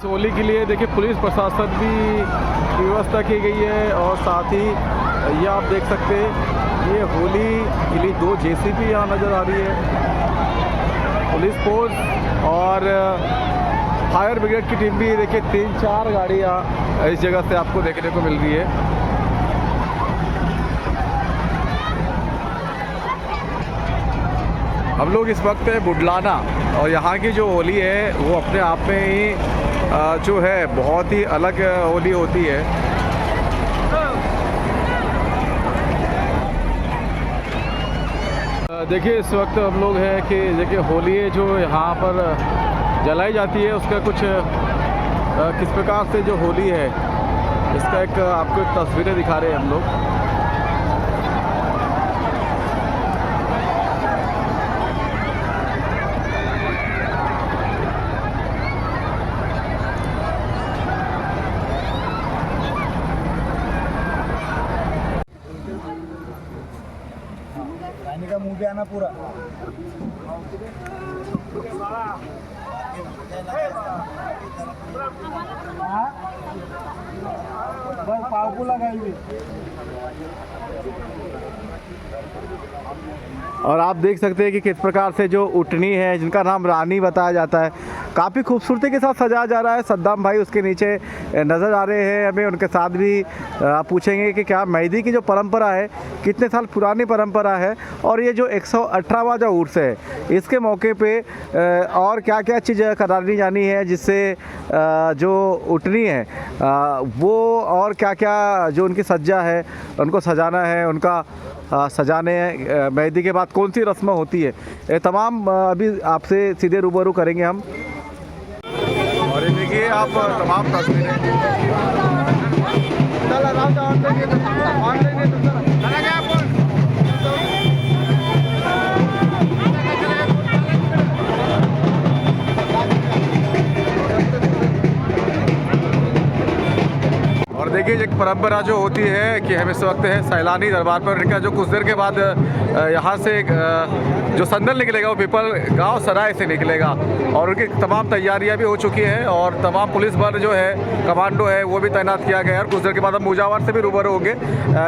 होली के लिए देखिए पुलिस प्रशासन भी व्यवस्था की गई है और साथ ही ये आप देख सकते हैं ये होली के लिए 2 जेसीबी यहाँ नज़र आ रही है। पुलिस फोर्स और फायर ब्रिगेड की टीम भी देखिए 3-4 गाड़ियाँ इस जगह से आपको देखने को मिल रही है। हम लोग इस वक्त है बुडलाना और यहाँ की जो होली है वो अपने आप में ही जो है बहुत ही अलग होली होती है। देखिए इस वक्त हम लोग हैं कि देखिए होली है जो यहाँ पर जलाई जाती है उसका कुछ किस प्रकार से जो होली है इसका एक आपको एक तस्वीरें दिखा रहे हैं हम लोग। का मुंह पे आना पूरा बस पाव को लगाइए। और आप देख सकते हैं कि किस प्रकार से जो उटनी है जिनका नाम रानी बताया जाता है काफ़ी खूबसूरती के साथ सजाया जा रहा है। सद्दाम भाई उसके नीचे नज़र आ रहे हैं, हमें उनके साथ भी आप पूछेंगे कि क्या मेहंदी की जो परंपरा है कितने साल पुरानी परंपरा है और ये जो 118वां जो उर्स है इसके मौके पे और क्या क्या चीज़ करानी जानी है जिससे जो उटनी है वो और क्या क्या जो उनकी सज्जा है उनको सजाना है, उनका सजाने मेहंदी के बाद कौन सी रस्म होती है, ये तमाम अभी आपसे सीधे रूबरू करेंगे हम। और ये देखिए आप तमाम तस्वीरें और देखिए एक परंपरा जो होती है कि हम इस वक्त है सैलानी दरबार पर इनका जो कुछ देर के बाद यहाँ से जो संदल निकलेगा वो पीपल गांव सराय से निकलेगा और उनकी तमाम तैयारियां भी हो चुकी हैं और तमाम पुलिस बल जो है कमांडो है वो भी तैनात किया गया है। और कुछ देर के बाद हम मुजावर से भी रूबरू होंगे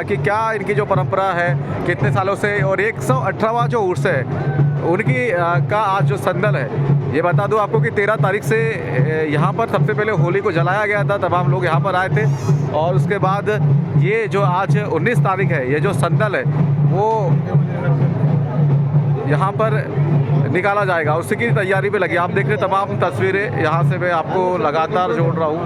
कि क्या इनकी जो परंपरा है कितने सालों से और 118वां जो उर्स है उनकी का आज जो संदल है। ये बता दूं आपको कि 13 तारीख से यहाँ पर सबसे पहले होली को जलाया गया था, तमाम लोग यहाँ पर आए थे और उसके बाद ये जो आज 19 तारीख है ये जो संदल है वो यहाँ पर निकाला जाएगा, उसी की तैयारी पे लगी। आप देख रहे तमाम तस्वीरें यहाँ से मैं आपको लगातार जोड़ रहा हूँ।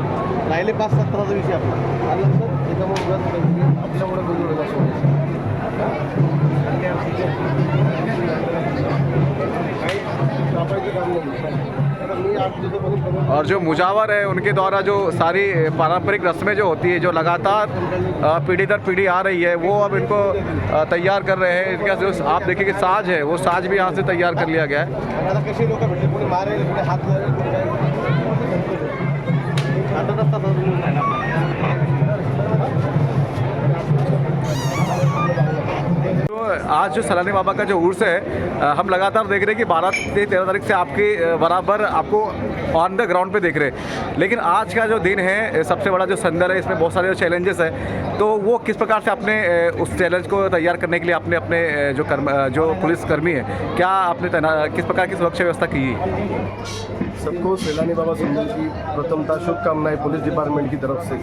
और जो मुजावर है उनके द्वारा जो सारी पारंपरिक रस्में जो होती है जो लगातार पीढ़ी दर पीढ़ी आ रही है वो अब इनको तैयार कर रहे हैं। इनका जो आप देखिए कि साज है वो साज भी यहाँ से तैयार कर लिया गया है। आज जो सैलानी बाबा का जो उर्स है हम लगातार देख रहे हैं कि 12 से 13 तारीख से आपके बराबर आपको ऑन द ग्राउंड पे देख रहे हैं, लेकिन आज का जो दिन है सबसे बड़ा जो संदल है इसमें बहुत सारे चैलेंजेस है, तो वो किस प्रकार से आपने उस चैलेंज को तैयार करने के लिए आपने अपने जो पुलिसकर्मी है क्या आपने किस प्रकार की सुरक्षा व्यवस्था की? सबको सैलानी बाबा संदल की प्रथमता शुभकामनाएं पुलिस डिपार्टमेंट की तरफ से।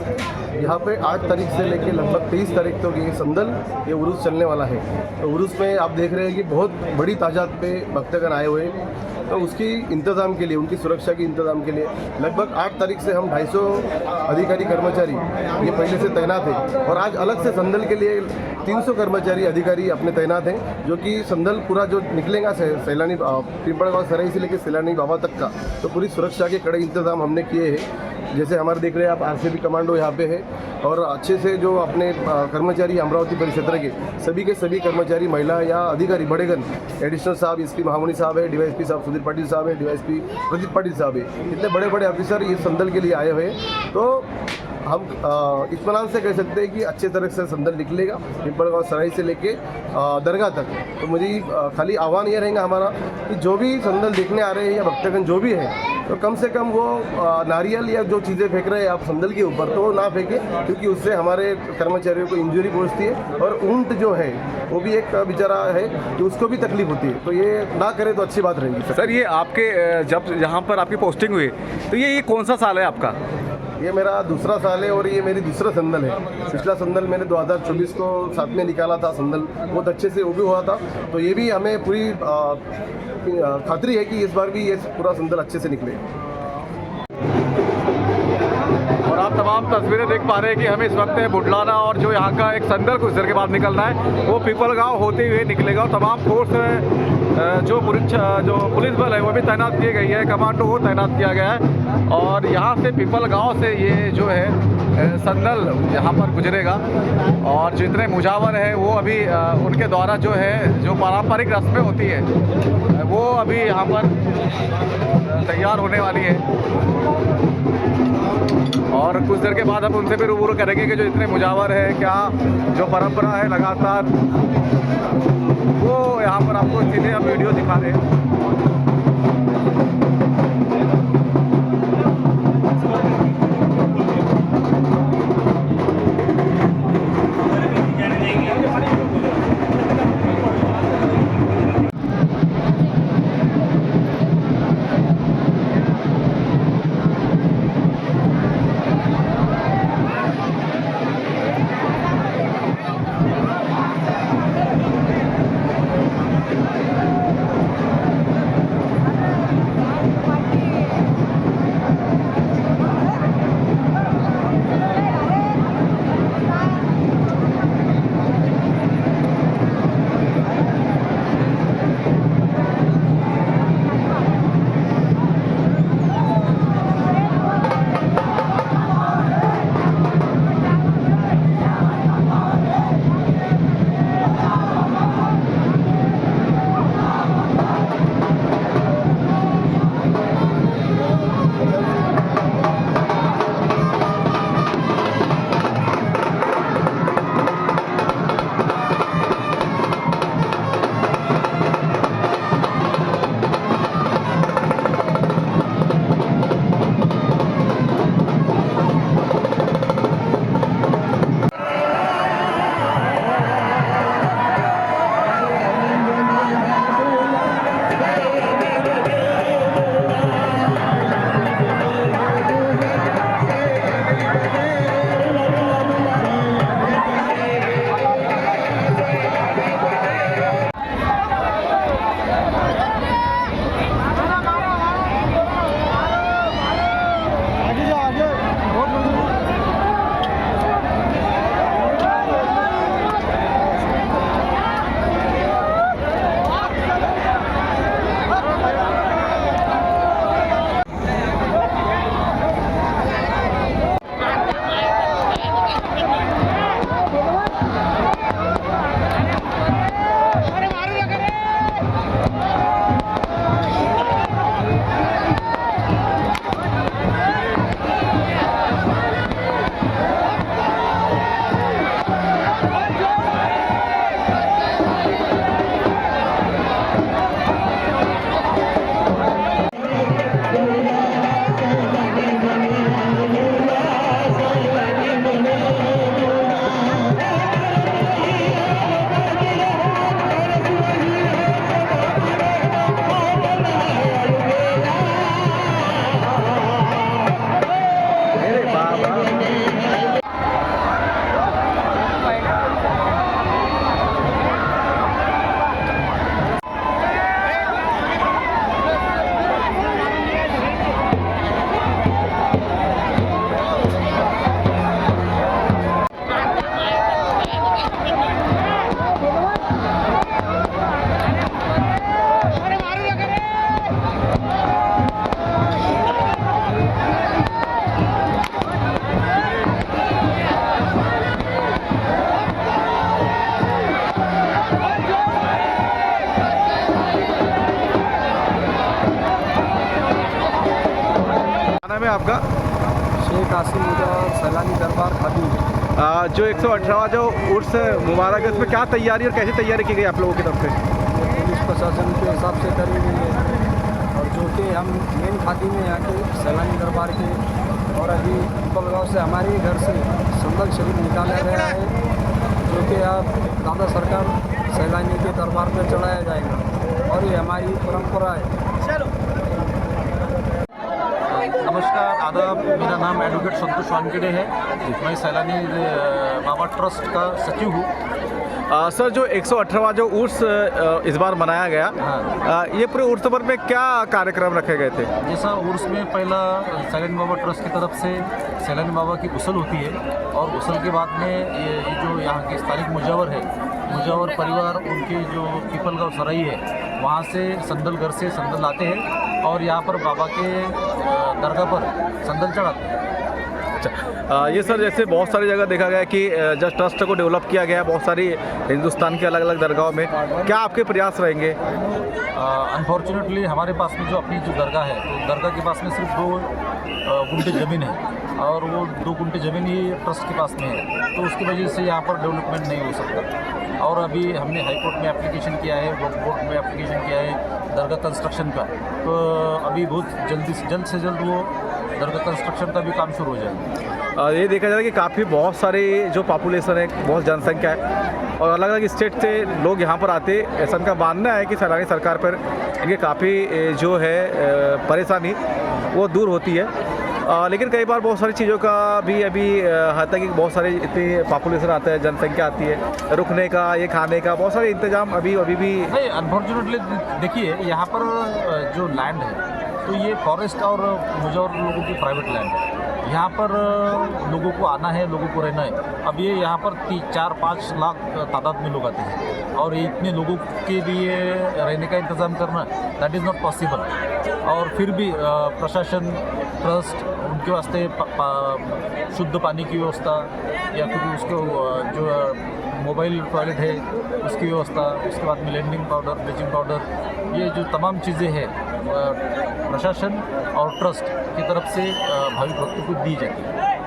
यहाँ पे 8 तारीख से लेकर लगभग 23 तारीख तक ये संदल ये उर्स चलने वाला है। तो उर्स में आप देख रहे हैं कि बहुत बड़ी तादाद पे भक्तगण आए हुए हैं, तो उसकी इंतज़ाम के लिए उनकी सुरक्षा के इंतज़ाम के लिए लगभग 8 तारीख से हम 250 अधिकारी कर्मचारी ये पहले से तैनात हैं और आज अलग से संदल के लिए 300 कर्मचारी अधिकारी अपने तैनात हैं, जो कि संदल पूरा जो निकलेगा सैलानी पिंपड़गांव सराय से लेकर सैलानी बाबा तक का, तो पूरी सुरक्षा के कड़े इंतजाम हमने किए हैं। जैसे हमारे देख रहे हैं आप आरसीबी कमांडो यहाँ पे है और अच्छे से जो अपने कर्मचारी अमरावती परिक्षेत्र के सभी कर्मचारी महिला या अधिकारी बड़ेगन एडिशनल साहब एसपी महामनी साहब है, डीवाईएसपी साहब सुधीर पाटिल साहब है, डीवाईएसपी प्रदीप पाटिल साहब है, इतने बड़े बड़े ऑफिसर इस संदल के लिए आए हुए हैं। तो हम इत्मीनान से कह सकते हैं कि अच्छे तरह से संदल निकलेगा पिंपलगांव सराय से लेके दरगाह तक। तो मुझे खाली आह्वान ये रहेगा हमारा कि जो भी संदल देखने आ रहे हैं या भक्तगण जो भी है, तो कम से कम वो नारियल या जो चीज़ें फेंक रहे हैं आप संदल के ऊपर, तो वो ना फेंकें, क्योंकि उससे हमारे कर्मचारियों को इंजरी पहुंचती है और ऊंट जो है वो भी एक बेचारा है कि उसको भी तकलीफ होती है। तो ये ना करें तो अच्छी बात रहेगी। सर ये आपके जब यहाँ पर आपकी पोस्टिंग हुई तो ये कौन सा साल है आपका? ये मेरा दूसरा साल है और ये मेरी दूसरा संदल है। पिछला संदल मैंने 2024 को साथ में निकाला था संदल, बहुत अच्छे से वो भी हुआ था। तो ये भी हमें पूरी खातरी है कि इस बार भी ये पूरा संदल अच्छे से निकले। और आप तमाम तस्वीरें देख पा रहे हैं कि हमें इस वक्त बुढ़लाना और जो यहाँ का एक संदल कुछ देर के बाद निकलना है वो पिपलगांव होते हुए निकलेगा। और तमाम फोर्स जो पुलिस बल है वो भी तैनात की गई है, कमांडो को तैनात किया गया है। और यहाँ से पिपलगांव से ये जो है संदल यहाँ पर गुजरेगा और जितने मुजावर हैं वो अभी उनके द्वारा जो है जो पारंपरिक रस्में होती है वो अभी यहाँ पर तैयार होने वाली है। और कुछ देर के बाद हम उनसे भी रूबरू करेंगे कि जो इतने मुजावर है क्या जो परंपरा है लगातार वो यहाँ पर आपको सीधे हम वीडियो दिखा रहे हैं। नाम है आपका? शेख आसिम मुजफ्फर सैलानी दरबार खादी। जो 118वां जो उर्स मुबारक है उसमें क्या तैयारी और कैसी तैयारी की गई आप लोगों की तरफ से? ये पुलिस प्रशासन के हिसाब से करी गई है और जो कि हम मेन खादी में यहाँ के सैलानी दरबार के, और अभी पीपलगांव से हमारे ही घर से संदल शरीफ निकाला गया है जो कि अब दादा सरकार सैलानी के दरबार पर चढ़ाया जाएगा और ये हमारी परंपरा है। नमस्कार, आदाब। मेरा नाम एडवोकेट संतोष वानखेड़े है। मैं सैलानी बाबा ट्रस्ट का सचिव हूँ। सर, जो 118वां जो उर्स इस बार मनाया गया, हाँ। ये पूरे उर्स पर में क्या कार्यक्रम रखे गए थे? जैसा उर्स में पहला सैलानी बाबा ट्रस्ट की तरफ से सैलानी बाबा की गुसल होती है और गुसल के बाद में ये जो यहाँ के स्थानिक मुजावर है, मुजावर परिवार, उनके जो पीपलगांव सराई है वहाँ से संदल घर से संदल लाते हैं और यहाँ पर बाबा के दरगाह पर संदल चढ़ाते हैं। अच्छा, ये सर जैसे बहुत सारी जगह देखा गया कि जस्ट ट्रस्ट को डेवलप किया गया बहुत सारी हिंदुस्तान के अलग अलग दरगाहों में, क्या आपके प्रयास रहेंगे? अनफॉर्चुनेटली हमारे पास में जो अपनी जो दरगाह है, तो दरगाह के पास में सिर्फ 2 गुंठे ज़मीन है और वो 2 गुंठे ज़मीन ही ट्रस्ट के पास में है, तो उसकी वजह से यहाँ पर डेवलपमेंट नहीं हो सकता। और अभी हमने हाई कोर्ट में एप्लीकेशन किया है, वक्फ बोर्ड में एप्लीकेशन किया है दरगाह कंस्ट्रक्शन का, तो अभी बहुत जल्द से जल्द वो दरगाह कंस्ट्रक्शन का भी काम शुरू हो जाएगा। ये देखा जाए कि काफ़ी बहुत सारी जो पॉपुलेशन है, बहुत जनसंख्या है और अलग अलग स्टेट से लोग यहाँ पर आते, ऐसा इनका मानना है कि सैलानी सरकार पर इनके काफ़ी जो है परेशानी वो दूर होती है। लेकिन कई बार बहुत सारी चीज़ों का भी अभी हद तक बहुत सारी इतनी पॉपुलेशन आता है, जनसंख्या आती है, रुकने का, ये खाने का बहुत सारे इंतजाम अभी भी नहीं। अनफॉर्चुनेटली देखिए, यहाँ पर जो लैंड है तो ये फॉरेस्ट और मुजावर लोगों की प्राइवेट लैंड है। यहाँ पर लोगों को आना है, लोगों को रहना है। अब ये यहाँ पर 3-4-5 लाख तादाद में लोग आते हैं और इतने लोगों के लिए रहने का इंतज़ाम करना दैट इज़ नॉट पॉसिबल। और फिर भी प्रशासन, ट्रस्ट उनके वास्ते शुद्ध पानी की व्यवस्था या फिर उसको जो मोबाइल टॉयलेट है उसकी व्यवस्था, उसके बाद में लैंडिंग पाउडर, ब्लीचिंग पाउडर, ये जो तमाम चीज़ें हैं प्रशासन और ट्रस्ट की तरफ से भाविक भक्तों को दी जाती है।